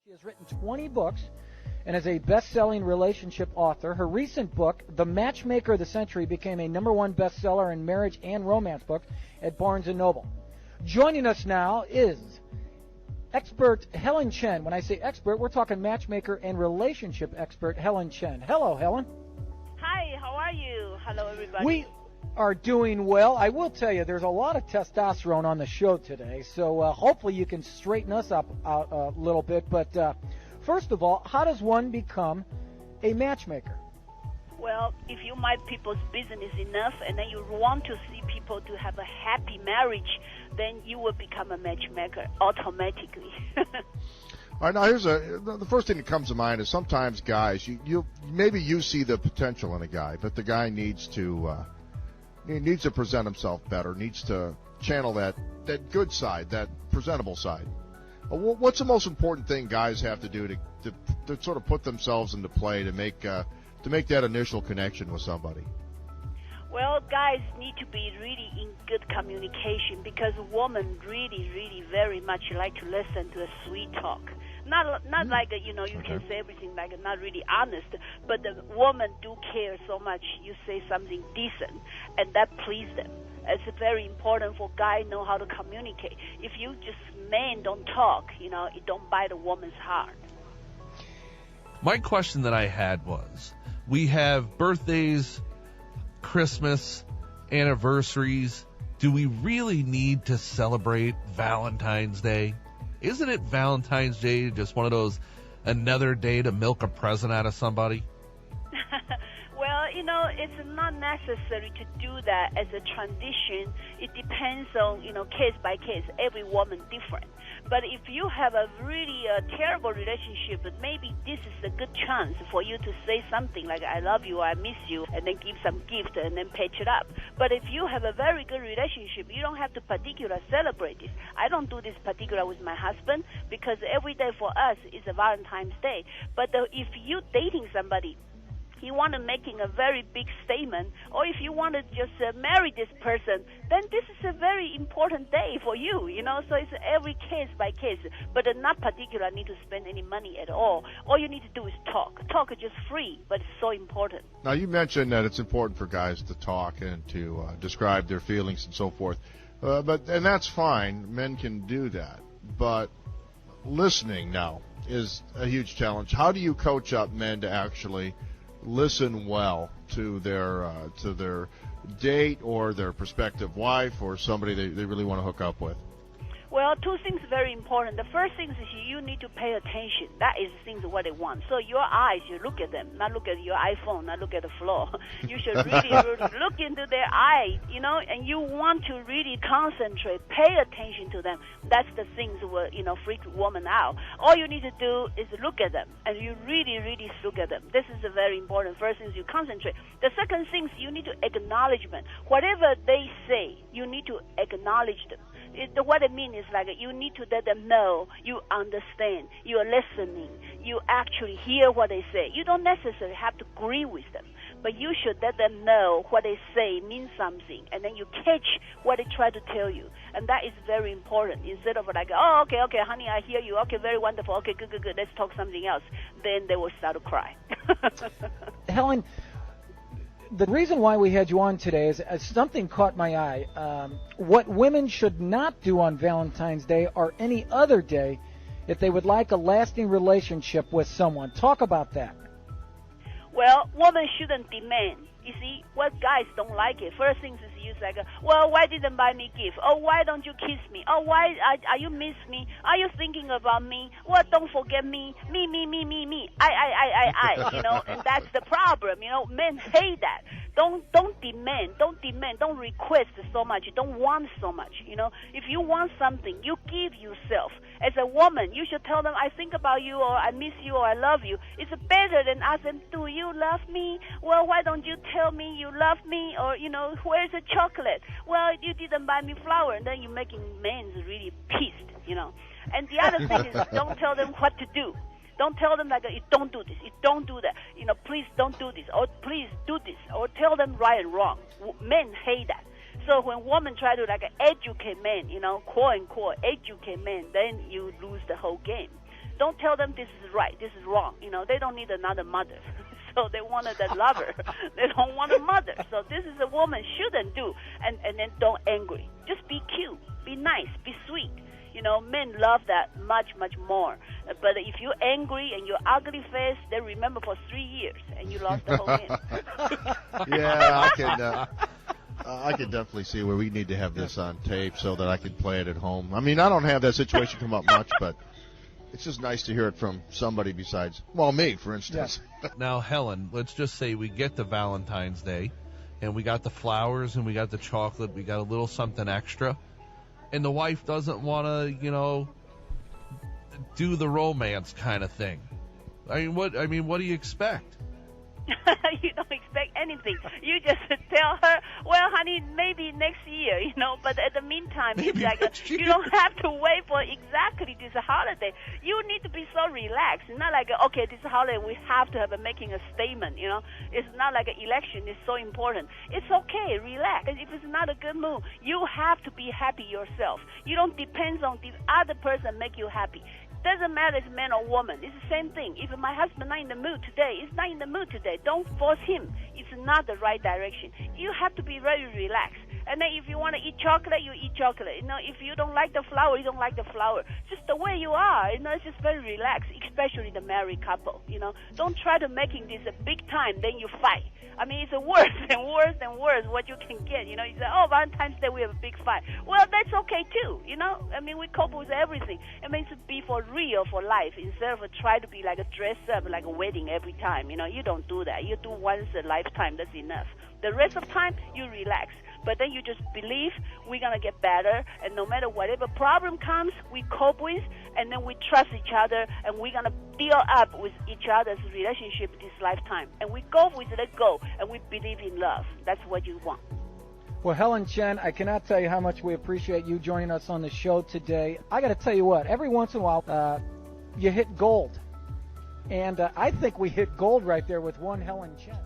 She has written 20 books and is a best-selling relationship author. Her recent book, The Matchmaker of the Century, became a #1 bestseller in marriage and romance book at Barnes & Noble. Joining us now is expert Helen Chen. When I say expert, we're talking matchmaker and relationship expert Helen Chen. Hello, Helen. Hi, how are you? Hello, everybody. We are doing well. I will tell you, there's a lot of testosterone on the show today, so hopefully you can straighten us up a little bit. But first of all, how does one become a matchmaker? Well, if you mind people's business enough and then you want to see people to have a happy marriage, then you will become a matchmaker automatically. All right, now here's the first thing that comes to mind is sometimes guys, maybe you see the potential in a guy, but the guy needs to present himself better, needs to channel that good side, that presentable side. What's the most important thing guys have to do to sort of put themselves into play to make that initial connection with somebody? Well, guys need to be really in good communication because women really, really very much like to listen to a sweet talk. Not like, you can say everything like not really honest, but the woman do care so much you say something decent, and that please them. It's very important for guys know how to communicate. If you just men don't talk, it don't buy the woman's heart. My question that I had was, we have birthdays, Christmas, anniversaries. Do we really need to celebrate Valentine's Day? Isn't it Valentine's Day just one of those another day to milk a present out of somebody? Well, it's not necessary to do that as a tradition. It depends on, case by case. Every woman different. But if you have a really terrible relationship, maybe this is a good chance for you to say something like, I love you, I miss you, and then give some gift and then patch it up. But if you have a very good relationship, you don't have to particularly celebrate this. I don't do this particular with my husband because every day for us is a Valentine's Day. But if you're dating somebody, you want to making a very big statement, or if you want to just marry this person, then this is a very important day for you, so it's every case by case, but not particular need to spend any money at all. All you need to do is talk. Talk is just free, but it's so important. Now, you mentioned that it's important for guys to talk and to describe their feelings and so forth, and that's fine. Men can do that, but listening now is a huge challenge. How do you coach up men to actually listen well to their date or their prospective wife or somebody they really want to hook up with? Well, two things very important. The first thing is you need to pay attention. That is things what they want. So your eyes, you look at them, not look at your iPhone, not look at the floor. You should really look into their eyes, and you want to really concentrate, pay attention to them. That's the things will, freak women out. All you need to do is look at them, and you really, really look at them. This is a very important. First thing is you concentrate. The second thing is you need to acknowledgement. Whatever they say, you need to acknowledge them. What it means is like you need to let them know you understand, you are listening, you actually hear what they say. You don't necessarily have to agree with them, but you should let them know what they say means something, and then you catch what they try to tell you, and that is very important. Instead of like, oh, okay, honey, I hear you, okay, very wonderful, okay, good, let's talk something else, then they will start to cry. Helen, the reason why we had you on today is something caught my eye. What women should not do on Valentine's Day or any other day if they would like a lasting relationship with someone. Talk about that. Well, women shouldn't demand. You see, what guys don't like it. First thing is you say, well, why didn't buy me gift? Oh, why don't you kiss me? Oh, why are you miss me? Are you thinking about me? Well, don't forget me. Me. I. And that's the problem. Men hate that. Don't demand. Don't request so much. You don't want so much. If you want something, you give yourself. As a woman, you should tell them, I think about you, or I miss you, or I love you. It's better than ask them, do you love me? Well, why don't you tell me you love me? Or, where's the chocolate? Well, you didn't buy me flower. And then you're making men really pissed, And the other thing is don't tell them what to do. Don't tell them like, you don't do this, you don't do that, please don't do this, or please do this, or tell them right and wrong. Men hate that. So when women try to educate men, quote unquote educate men, then you lose the whole game. Don't tell them this is right, this is wrong. They don't need another mother. So they wanted a lover. They don't want a mother. So this is a woman shouldn't do. And then don't angry. Just be cute, be nice, be sweet. Men love that much, much more. But if you're angry and you're ugly face, they remember for 3 years, and you lost the whole game. Yeah, I can definitely see where we need to have this on tape so that I can play it at home. I mean, I don't have that situation come up much, but it's just nice to hear it from somebody besides, me, for instance. Yeah. Now, Helen, let's just say we get to Valentine's Day, and we got the flowers, and we got the chocolate, we got a little something extra, and the wife doesn't want to, do the romance kind of thing. I mean, what do you expect? You don't expect anything. You just tell her, well, honey, maybe next year, But at the meantime, Maybe it's like you don't have to wait for exactly this holiday. You need to be so relaxed. It's not like, okay, this holiday we have to have making a statement, It's not like an election. It's so important. It's okay. Relax. If it's not a good mood, you have to be happy yourself. You don't depend on the other person make you happy. Doesn't matter if man or woman. It's the same thing. If my husband not in the mood today, he's not in the mood today. Don't force him. It's not the right direction. You have to be very relaxed. And then if you want to eat chocolate, you eat chocolate. If you don't like the flower, you don't like the flower. Just the way you are. It's just very relaxed, especially the married couple. Don't try to making this a big time, then you fight. I mean, it's worse and worse and worse what you can get. You say, oh, Valentine's Day we have a big fight. Well, that's okay too. I mean, we cope with everything. It means to be for real, for life, instead of try to be like a dress up, like a wedding every time. You don't do that. You do once a lifetime. That's enough. The rest of the time, you relax. But then you just believe we're going to get better, and no matter whatever problem comes, we cope with, and then we trust each other, and we're going to deal up with each other's relationship this lifetime. And we go with it, go, and we believe in love. That's what you want. Well, Helen Chen, I cannot tell you how much we appreciate you joining us on the show today. I got to tell you what, every once in a while, you hit gold. And I think we hit gold right there with one Helen Chen.